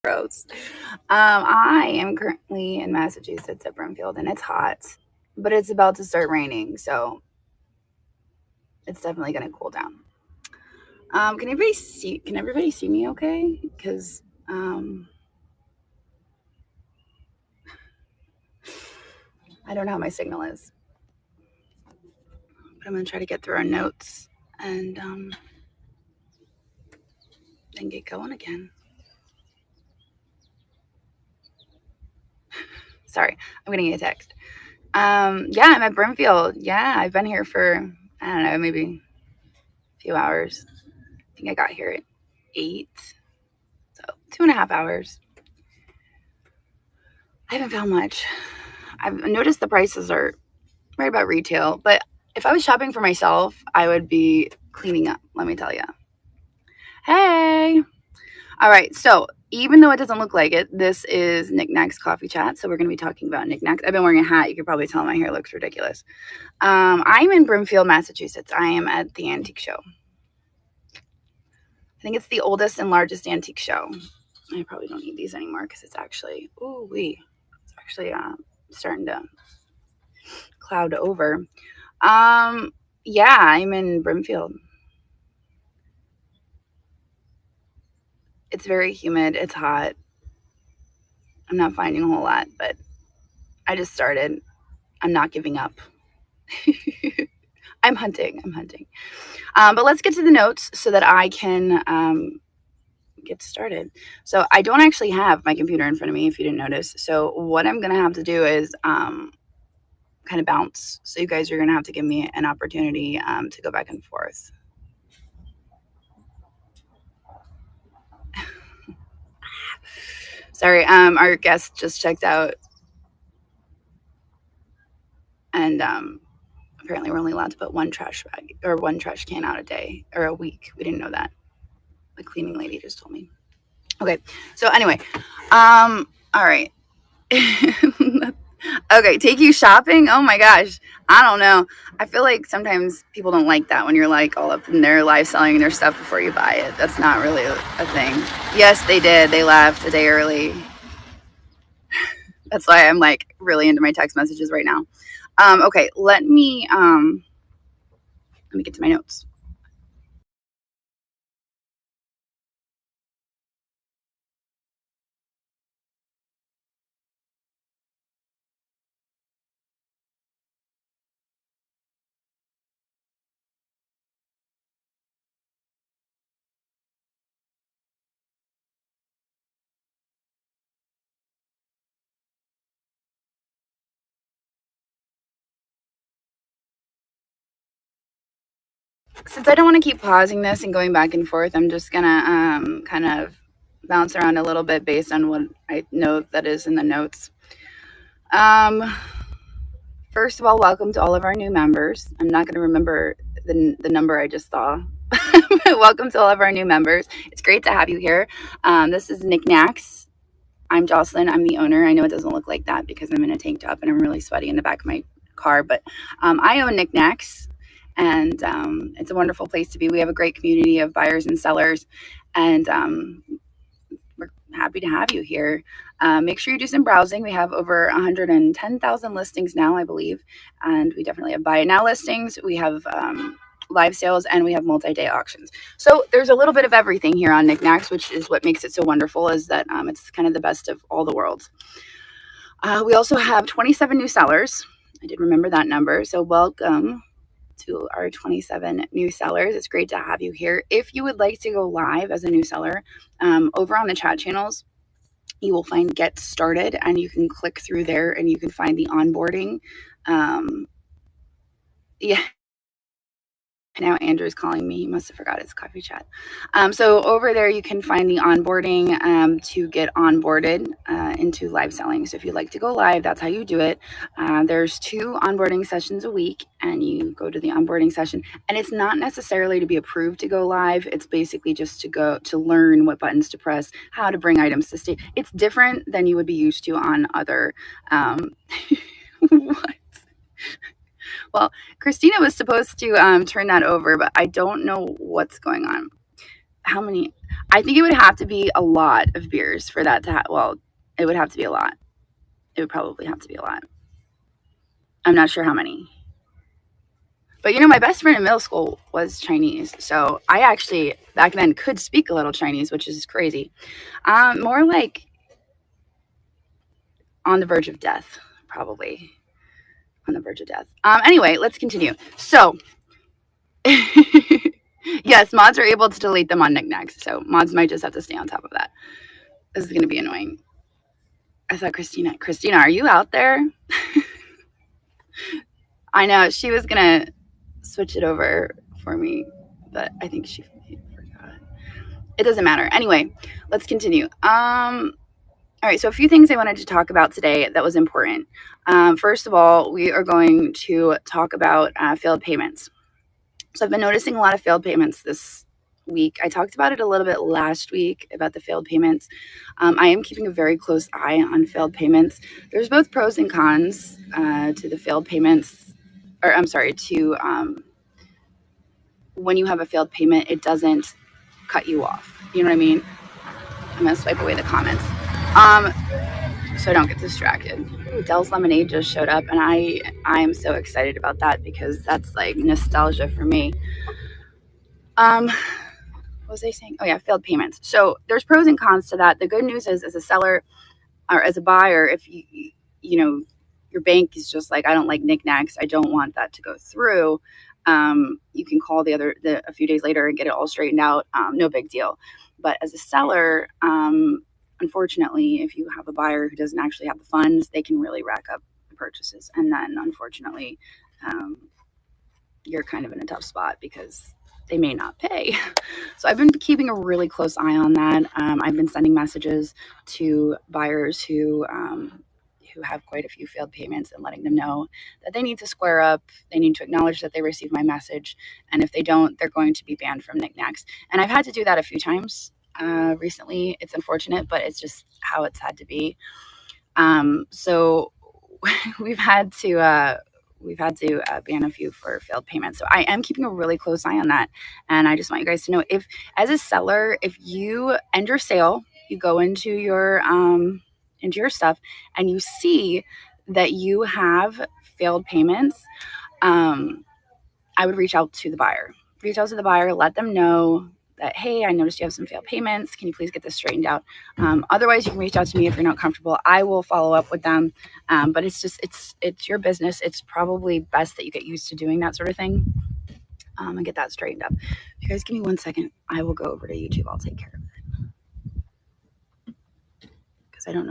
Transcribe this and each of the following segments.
Gross. I am currently in Massachusetts at Brimfield, and it's hot, but it's about to start raining, so it's definitely going to cool down. Can everybody see? Can everybody see me? Okay, because I don't know how my signal is, but I'm going to try to get through our notes and then get going again. Sorry, I'm getting a text. Yeah, I'm at Brimfield. Yeah, I've been here for, I don't know, maybe a few hours. I think I got here at 8, so 2.5 hours. I haven't found much. I've noticed the prices are right about retail, but if I was shopping for myself, I would be cleaning up, let me tell you. Hey! All right, so even though it doesn't look like it, this is Knickknacks Coffee Chat, so we're going to be talking about knickknacks. I've been wearing a hat. You can probably tell my hair looks ridiculous. I'm in Brimfield, Massachusetts. I am at the antique show. I think it's the oldest and largest antique show. I probably don't need these anymore because it's actually, it's actually starting to cloud over. Yeah, I'm in Brimfield. It's very humid. It's hot. I'm not finding a whole lot, but I just started. I'm not giving up. I'm hunting. But let's get to the notes so that I can get started. So I don't actually have my computer in front of me, if you didn't notice. So what I'm going to have to do is kind of bounce. So you guys are going to have to give me an opportunity to go back and forth. Sorry, our guest just checked out, and apparently we're only allowed to put one trash bag or one trash can out a day or a week. We didn't know that. The cleaning lady just told me. Okay, so anyway, all right. Okay, take you shopping? Oh my gosh. I don't know. I feel like sometimes people don't like that when you're like all up in their live selling their stuff before you buy it. That's not really a thing. Yes, they did. They left a day early. That's why I'm like really into my text messages right now. Okay, let me get to my notes. Since I don't want to keep pausing this and going back and forth, I'm just gonna kind of bounce around a little bit based on what I know that is in the notes. First of all, welcome to all of our new members. I'm not going to remember the number I just saw. Welcome to all of our new members. It's great to have you here. This is Niknax. I'm Jocelyn. I'm the owner. I know it doesn't look like that because I'm in a tank top and I'm really sweaty in the back of my car, but I own Niknax, and it's a wonderful place to be. We have a great community of buyers and sellers, and we're happy to have you here. Make sure you do some browsing. We have over 110,000 listings now, I believe, and we definitely have buy it now listings. We have live sales, and we have multi-day auctions. So there's a little bit of everything here on Knickknacks, which is what makes it so wonderful, is that it's kind of the best of all the worlds. We also have 27 new sellers. I did remember that number. So welcome to our 27 new sellers. It's great to have you here. If you would like to go live as a new seller, over on the chat channels, you will find Get Started, and you can click through there and you can find the onboarding. Yeah. Now Andrew's calling me. He must have forgot his coffee chat. So over there, you can find the onboarding to get onboarded into live selling. So if you'd like to go live, that's how you do it. There's 2 onboarding sessions a week, and you go to the onboarding session. And it's not necessarily to be approved to go live. It's basically just to go to learn what buttons to press, how to bring items to state. It's different than you would be used to on other. What? Well, Christina was supposed to turn that over, but I don't know what's going on. how many? I think it would have to be a lot of beers for that to well, it would have to be a lot. It would probably have to be a lot. I'm not sure how many. But my best friend in middle school was Chinese. So I actually back then could speak a little Chinese, which is crazy. More like on the verge of death, probably on the verge of death. Anyway, let's continue. So, yes, mods are able to delete them on Niknax. So mods might just have to stay on top of that. This is going to be annoying. I thought Christina, are you out there? I know she was going to switch it over for me, but I think she forgot. It doesn't matter. Anyway, let's continue. All right, so a few things I wanted to talk about today that was important. First of all, we are going to talk about failed payments. So I've been noticing a lot of failed payments this week. I talked about it a little bit last week about the failed payments. I am keeping a very close eye on failed payments. There's both pros and cons to the failed payments, or I'm sorry, to when you have a failed payment, it doesn't cut you off. You know what I mean? I'm going to swipe away the comments. So I don't get distracted. Ooh, Dell's Lemonade just showed up, and I am so excited about that because that's like nostalgia for me. What was I saying? Oh yeah, failed payments. So there's pros and cons to that. The good news is, as a seller or as a buyer, if your bank is just like, I don't like Knickknacks, I don't want that to go through. You can call a few days later and get it all straightened out. No big deal. But as a seller, unfortunately, if you have a buyer who doesn't actually have the funds, they can really rack up the purchases. And then unfortunately, you're kind of in a tough spot because they may not pay. So I've been keeping a really close eye on that. I've been sending messages to buyers who have quite a few failed payments and letting them know that they need to square up. They need to acknowledge that they received my message. And if they don't, they're going to be banned from Knickknacks. And I've had to do that a few times recently. It's unfortunate, but it's just how it's had to be. So we've had to ban a few for failed payments. So I am keeping a really close eye on that. And I just want you guys to know, if as a seller, if you end your sale, you go into your stuff and you see that you have failed payments, I would reach out to the buyer. Let them know that, hey, I noticed you have some failed payments. Can you please get this straightened out? Otherwise, you can reach out to me if you're not comfortable. I will follow up with them. But it's your business. It's probably best that you get used to doing that sort of thing and get that straightened up. If you guys give me 1 second, I will go over to YouTube. I'll take care of it because I don't know.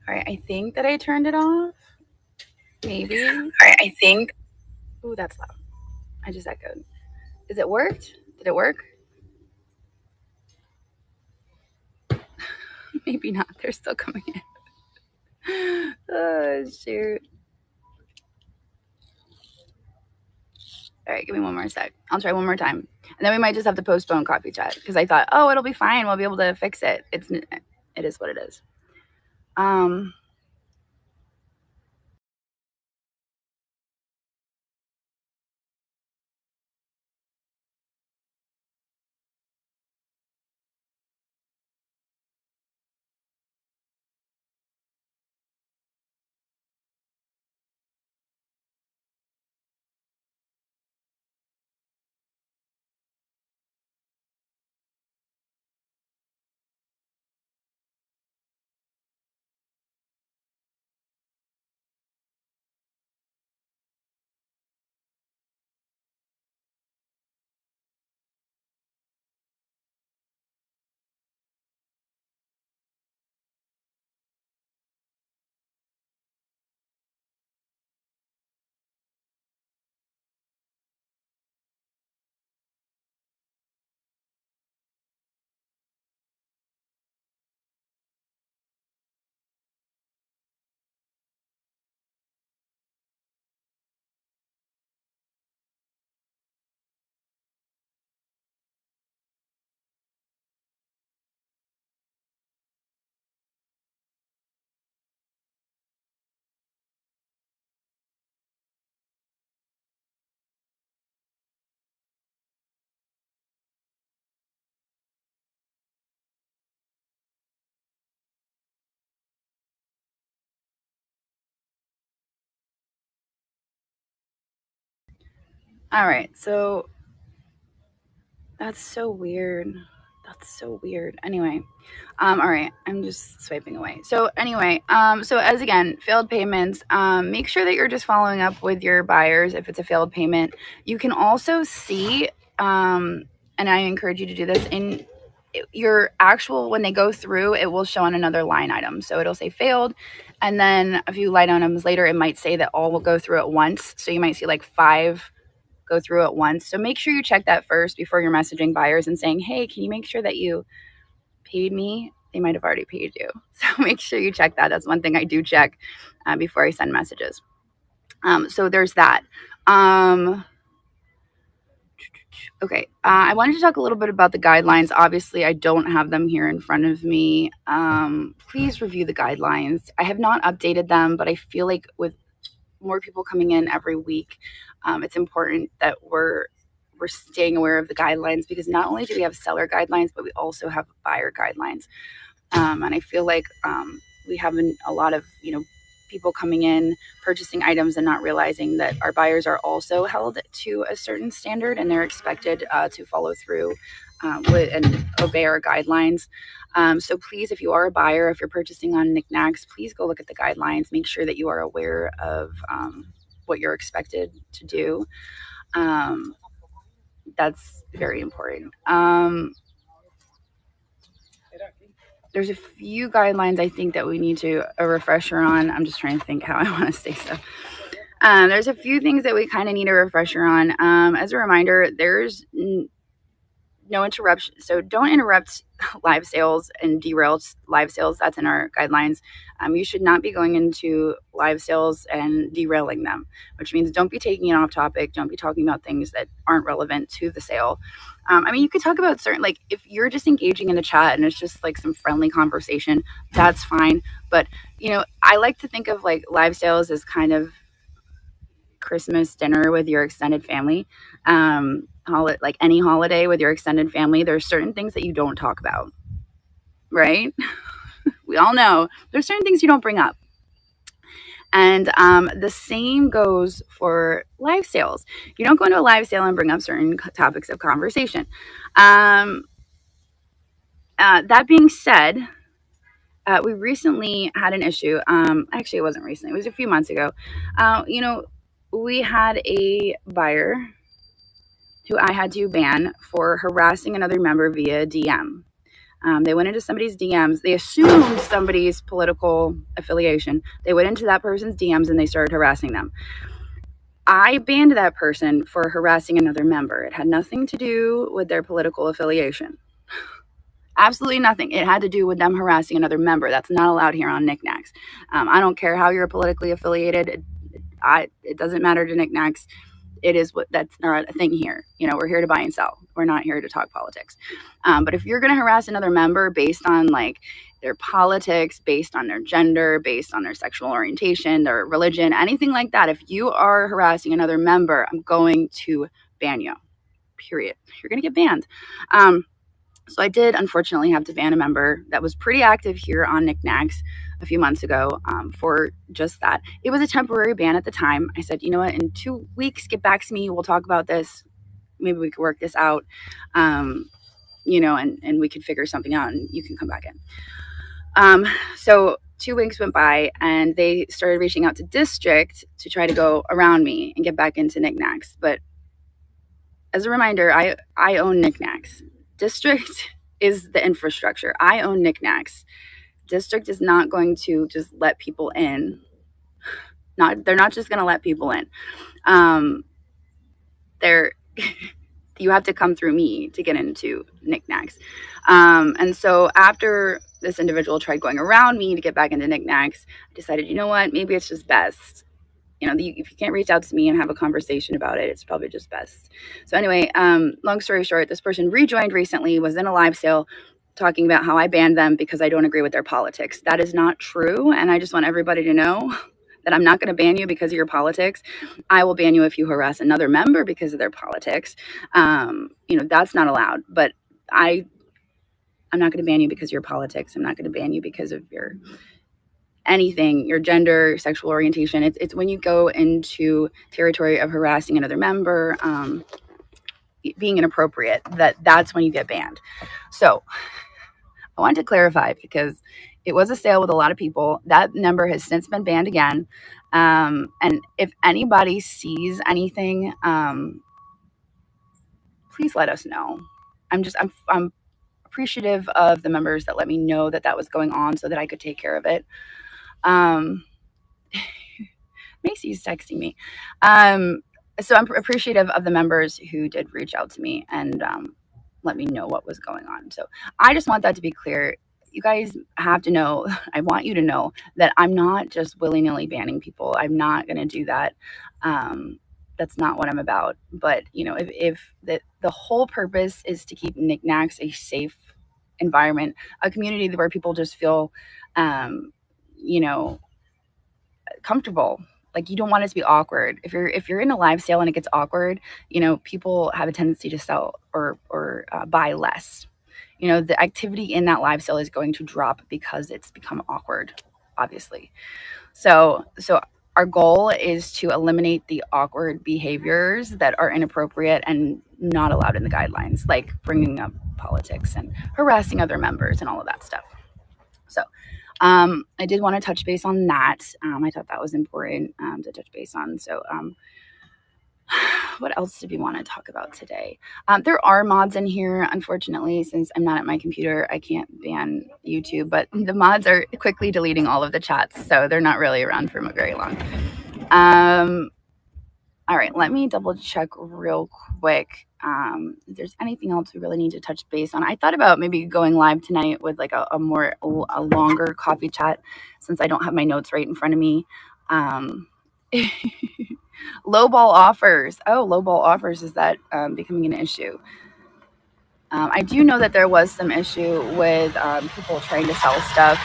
All right, I think that I turned it off. Maybe. All right, I think. Ooh, that's loud. I just echoed. Is it worked? Did it work? Maybe not. They're still coming in. Oh, shoot. All right, give me one more sec. I'll try one more time. And then we might just have to postpone coffee chat because I thought, oh, it'll be fine. We'll be able to fix it. It is what it is. All right, so that's so weird. That's so weird. Anyway, all right, I'm just swiping away. So anyway, so as again, failed payments, make sure that you're just following up with your buyers if it's a failed payment. You can also see, and I encourage you to do this in your actual, when they go through, it will show on another line item. So it'll say failed, and then a few line items later, it might say that all will go through at once. So you might see like 5 go through at once. So make sure you check that first before you're messaging buyers and saying, hey, can you make sure that you paid me? They might have already paid you. So make sure you check that. That's one thing I do check before I send messages. So there's that. Okay, I wanted to talk a little bit about the guidelines. Obviously, I don't have them here in front of me. Please review the guidelines. I have not updated them, but I feel like with more people coming in every week, it's important that we're staying aware of the guidelines, because not only do we have seller guidelines, but we also have buyer guidelines. And I feel like we have a lot of people coming in purchasing items and not realizing that our buyers are also held to a certain standard, and they're expected to follow through with and obey our guidelines. So please, if you are a buyer, if you're purchasing on Niknax, please go look at the guidelines. Make sure that you are aware of what you're expected to do. That's very important. There's a few guidelines I think that we need to a refresher on. I'm just trying to think how I want to say stuff. There's a few things that we kind of need a refresher on. As a reminder, there's no interruption. So don't interrupt live sales and derail live sales. That's in our guidelines. You should not be going into live sales and derailing them, which means don't be taking it off topic. Don't be talking about things that aren't relevant to the sale. I mean, you could talk about certain, like if you're just engaging in the chat and it's just like some friendly conversation, that's fine. But, I like to think of like live sales as kind of Christmas dinner with your extended family. Like any holiday with your extended family, there's certain things that you don't talk about, right? We all know there's certain things you don't bring up. And the same goes for live sales. You don't go into a live sale and bring up certain topics of conversation. That being said, we recently had an issue. Actually, it wasn't recently. It was a few months ago. We had a buyer who I had to ban for harassing another member via DM. They went into somebody's DMs. They assumed somebody's political affiliation. They went into that person's DMs and they started harassing them. I banned that person for harassing another member. It had nothing to do with their political affiliation. Absolutely nothing. It had to do with them harassing another member. That's not allowed here on Knickknacks. I don't care how you're politically affiliated. It doesn't matter to Knickknacks. It is what that's not a thing here. We're here to buy and sell. We're not here to talk politics. But if you're going to harass another member based on like their politics, based on their gender, based on their sexual orientation, their religion, anything like that, if you are harassing another member, I'm going to ban you. Period. You're going to get banned. So I did unfortunately have to ban a member that was pretty active here on Niknax a few months ago for just that. It was a temporary ban at the time. I said, you know what, in 2 weeks, get back to me. We'll talk about this. Maybe we could work this out, and we could figure something out and you can come back in. So 2 weeks went by and they started reaching out to district to try to go around me and get back into Niknax. But as a reminder, I own Niknax. District is the infrastructure. I own Niknax. District is not going to just let people in. They're not just going to let people in. You have to come through me to get into Niknax. And so after this individual tried going around me to get back into Niknax, I decided, you know what, maybe it's just best. If you can't reach out to me and have a conversation about it, it's probably just best. So anyway, long story short, this person rejoined recently, was in a live sale talking about how I banned them because I don't agree with their politics. That is not true. And I just want everybody to know that I'm not going to ban you because of your politics. I will ban you if you harass another member because of their politics. That's not allowed. But I'm not going to ban you because of your politics. I'm not going to ban you because of your anything, your gender, sexual orientation. It's when you go into territory of harassing another member, being inappropriate, that's when you get banned. So I wanted to clarify because it was a sale with a lot of people. That number has since been banned again. And if anybody sees anything, please let us know. I'm appreciative of the members that let me know that was going on so that I could take care of it. Macy's texting me. So I'm appreciative of the members who did reach out to me and let me know what was going on. So I just want that to be clear. You guys have to know, I want you to know that I'm not just willy-nilly banning people. I'm not going to do that. That's not what I'm about. But, if the whole purpose is to keep Niknax a safe environment, a community where people just feel, comfortable. Like, you don't want it to be awkward. If you're in a live sale and it gets awkward, people have a tendency to sell or buy less. The activity in that live sale is going to drop because it's become awkward, obviously. So our goal is to eliminate the awkward behaviors that are inappropriate and not allowed in the guidelines, like bringing up politics and harassing other members and all of that stuff. So I did want to touch base on that. I thought that was important to touch base on. So what else did we want to talk about today? There are mods in here. Unfortunately, since I'm not at my computer, I can't ban YouTube, but the mods are quickly deleting all of the chats, so they're not really around for very long. All right, let me double check real quick if there's anything else we really need to touch base on. I thought about maybe going live tonight with like a longer coffee chat since I don't have my notes right in front of me. Lowball offers. Oh, lowball offers. Is that becoming an issue? I do know that there was some issue with people trying to sell stuff.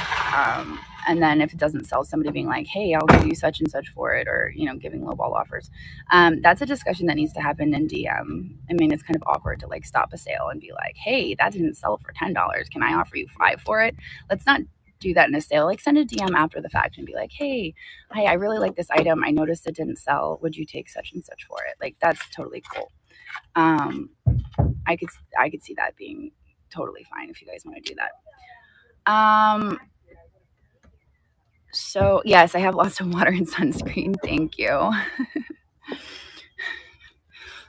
And then if it doesn't sell, somebody being like, hey, I'll give you such and such for it, or, giving lowball offers. That's a discussion that needs to happen in DM. I mean, it's kind of awkward to like stop a sale and be like, hey, that didn't sell for $10. Can I offer you $5 for it? Let's not do that in a sale. Like, send a DM after the fact and be like, hey, I really like this item. I noticed it didn't sell. Would you take such and such for it? Like, that's totally cool. I could see that being totally fine if you guys want to do that. So yes, I have lots of water and sunscreen. Thank you.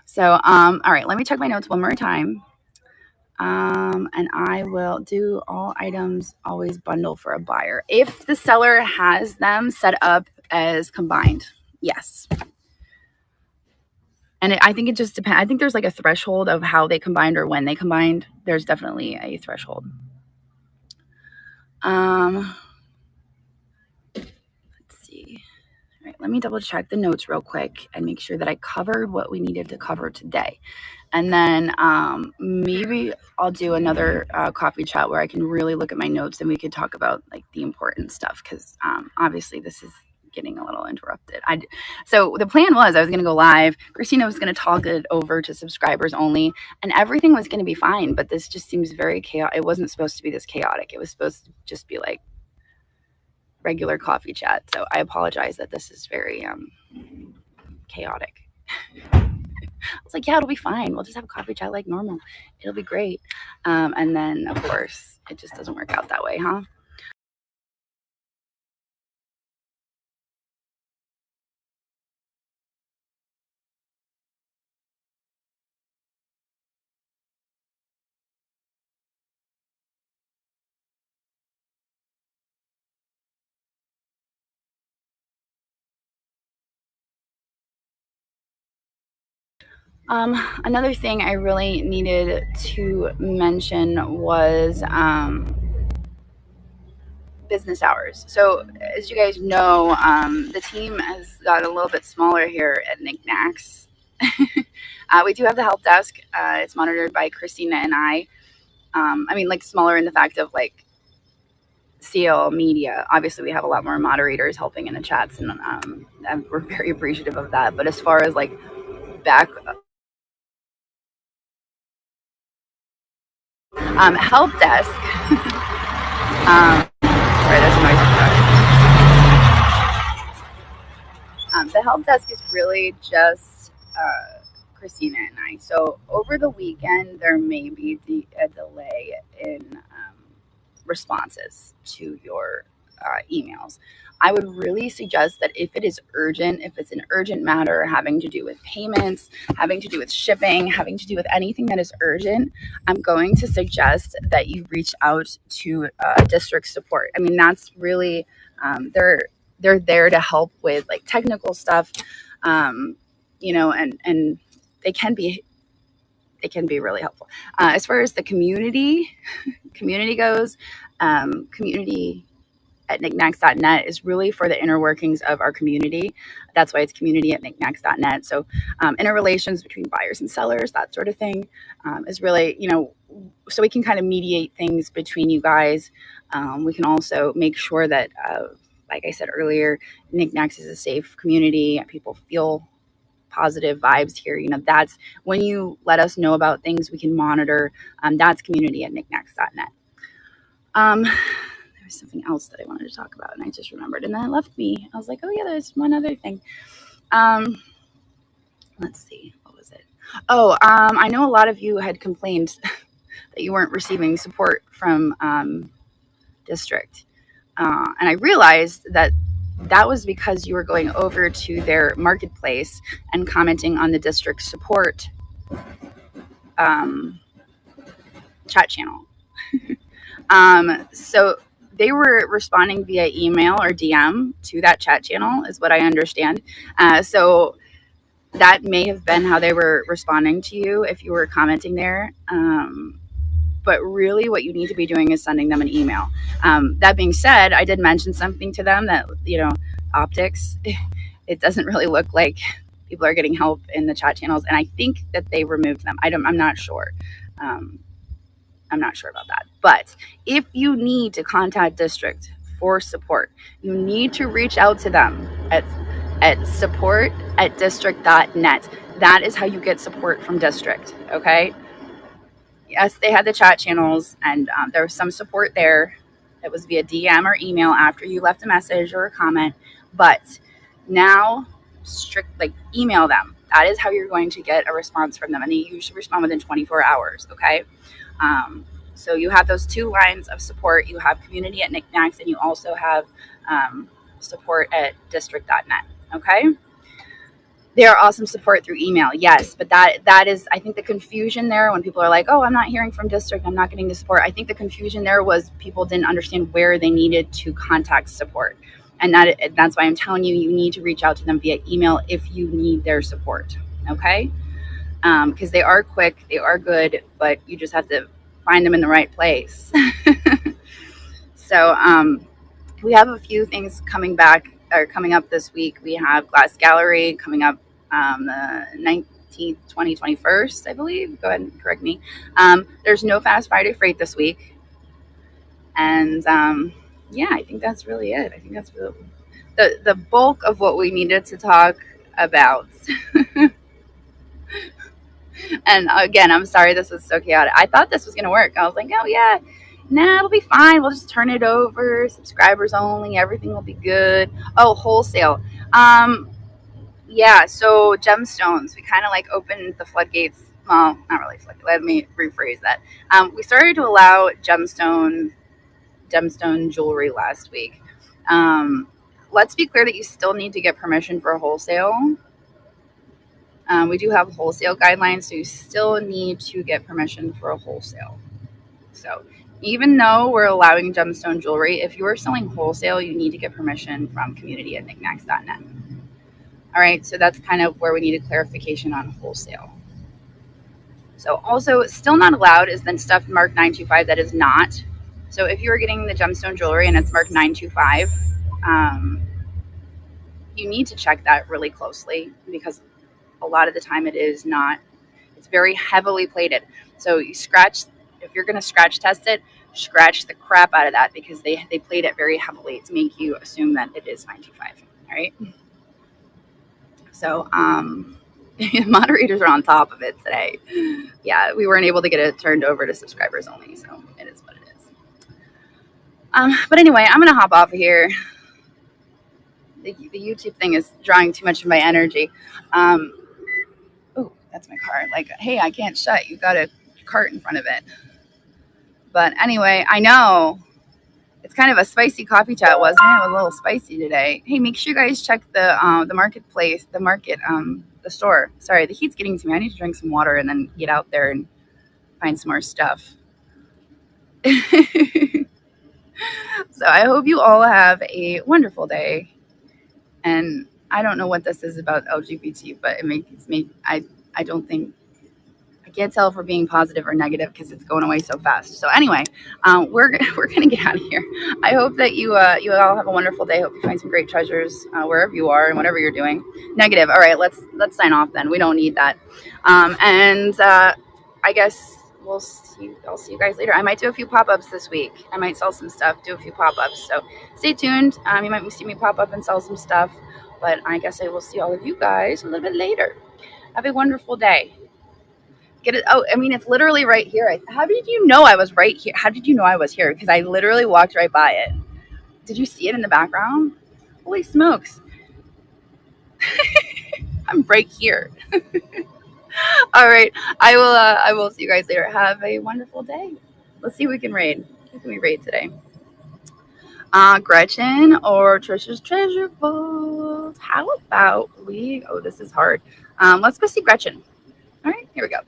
So, all right, let me check my notes one more time. And I will do all items always bundle for a buyer. If the seller has them set up as combined, yes. And I think it just depends. I think there's like a threshold of how they combined or when they combined. There's definitely a threshold. Let's see. All right, let me double check the notes real quick and make sure that I covered what we needed to cover today. And then maybe I'll do another coffee chat where I can really look at my notes and we could talk about like the important stuff, because obviously this is getting a little interrupted. So the plan was I was going to go live. Christina was going to talk it over to subscribers only, and everything was going to be fine. But this just seems very chaotic. It wasn't supposed to be this chaotic. It was supposed to just be like regular coffee chat. So I apologize that this is very chaotic. I was like, yeah, it'll be fine. We'll just have a coffee chat like normal. It'll be great. And then, of course, it just doesn't work out that way, huh? Another thing I really needed to mention was business hours. So as you guys know, the team has gotten a little bit smaller here at Niknax. We do have the help desk. It's monitored by Christina and I. I mean, like smaller in the fact of like CL media. Obviously, we have a lot more moderators helping in the chats, and we're very appreciative of that. But as far as like back help desk, sorry, there's a noise. The help desk is really just Christina and I. So over the weekend, there may be a delay in responses to your emails. I would really suggest that if it is urgent, if it's an urgent matter having to do with payments, having to do with shipping, having to do with anything that is urgent, I'm going to suggest that you reach out to district support. I mean, that's really, they're there to help with like technical stuff, you know, and they can be really helpful. As far as the community goes, community at knickknacks.net is really for the inner workings of our community. That's why it's community at knickknacks.net. So inner relations between buyers and sellers, that sort of thing, is really, you know, so we can kind of mediate things between you guys. We can also make sure that, like I said earlier, Knickknacks is a safe community. People feel positive vibes here. You know, that's when you let us know about things we can monitor. That's community at knickknacks.net. There was something else that I wanted to talk about, and I just remembered, and then it left me. I was like, oh yeah, there's one other thing. Let's see, what was it? Oh, I know a lot of you had complained that you weren't receiving support from district, and I realized that was because you were going over to their marketplace and commenting on the district support chat channel. So they were responding via email or DM to that chat channel, is what I understand. So that may have been how they were responding to you if you were commenting there. But really what you need to be doing is sending them an email. That being said, I did mention something to them that, you know, optics, it doesn't really look like people are getting help in the chat channels. And I think that they removed them. I'm not sure. I'm not sure about that. But if you need to contact district for support, you need to reach out to them at support@district.net. That is how you get support from district, okay? Yes, they had the chat channels, and there was some support there. It was via DM or email after you left a message or a comment. But now, email them. That is how you're going to get a response from them, and they usually respond within 24 hours, okay? So you have those two lines of support. You have community at Knickknacks, and you also have support at district.net, okay? They are awesome support through email, yes, but that is, I think, the confusion there when people are like, oh, I'm not hearing from district, I'm not getting the support. I think the confusion there was people didn't understand where they needed to contact support. And that's why I'm telling you, you need to reach out to them via email if you need their support, okay? Because they are quick, they are good, but you just have to find them in the right place. So we have a few things coming up this week. We have Glass Gallery coming up the 19th, 20, 21st, I believe. Go ahead and correct me. There's no Fast Friday Freight this week. And yeah, I think that's really it. I think that's really the bulk of what we needed to talk about. And again, I'm sorry this was so chaotic. I thought this was going to work. I was like, oh, yeah, nah, it'll be fine. We'll just turn it over. Subscribers only. Everything will be good. Oh, wholesale. Yeah, so gemstones. We kind of like opened the floodgates. Well, not really floodgates. Let me rephrase that. We started to allow gemstone jewelry last week. Let's be clear that you still need to get permission for wholesale. We do have wholesale guidelines, so you still need to get permission for a wholesale. So even though we're allowing gemstone jewelry, if you are selling wholesale, you need to get permission from community@knickknacks.net. All right, so that's kind of where we need a clarification on wholesale. So also still not allowed is then stuff marked 925 that is not. So if you are getting the gemstone jewelry and it's marked 925, you need to check that really closely because a lot of the time it is not. It's very heavily plated. So you scratch, if you're going to scratch test it, scratch the crap out of that because they plate it very heavily to make you assume that it is 925. All right. So moderators are on top of it today. Yeah, we weren't able to get it turned over to subscribers only, so it is what it is. But anyway, I'm gonna hop off of here. The YouTube thing is drawing too much of my energy. Oh, that's my car. Like, hey, I can't shut. You've got a cart in front of it. But anyway, I know it's kind of a spicy coffee chat, wasn't it? It was a little spicy today. Hey, make sure you guys check the marketplace, the store. Sorry, the heat's getting to me. I need to drink some water and then get out there and find some more stuff. So I hope you all have a wonderful day. And I don't know what this is about LGBT, but I don't think, I can't tell if we're being positive or negative because it's going away so fast. So anyway, we're gonna get out of here. I hope that you all have a wonderful day. Hope you find some great treasures wherever you are and whatever you're doing. Negative. All right, let's sign off then. We don't need that. I guess I'll see you guys later. I might do a few pop-ups this week. I might sell some stuff, do a few pop-ups. So stay tuned. You might see me pop up and sell some stuff. But I guess I will see all of you guys a little bit later. Have a wonderful day. Get it? Oh, I mean, it's literally right here. How did you know I was right here? How did you know I was here? Because I literally walked right by it. Did you see it in the background? Holy smokes. I'm right here. All right. I will see you guys later. Have a wonderful day. Let's see who we can raid. Who can we raid today? Gretchen or Trisha's Treasure Vault. How about oh, this is hard. Let's go see Gretchen. All right, here we go.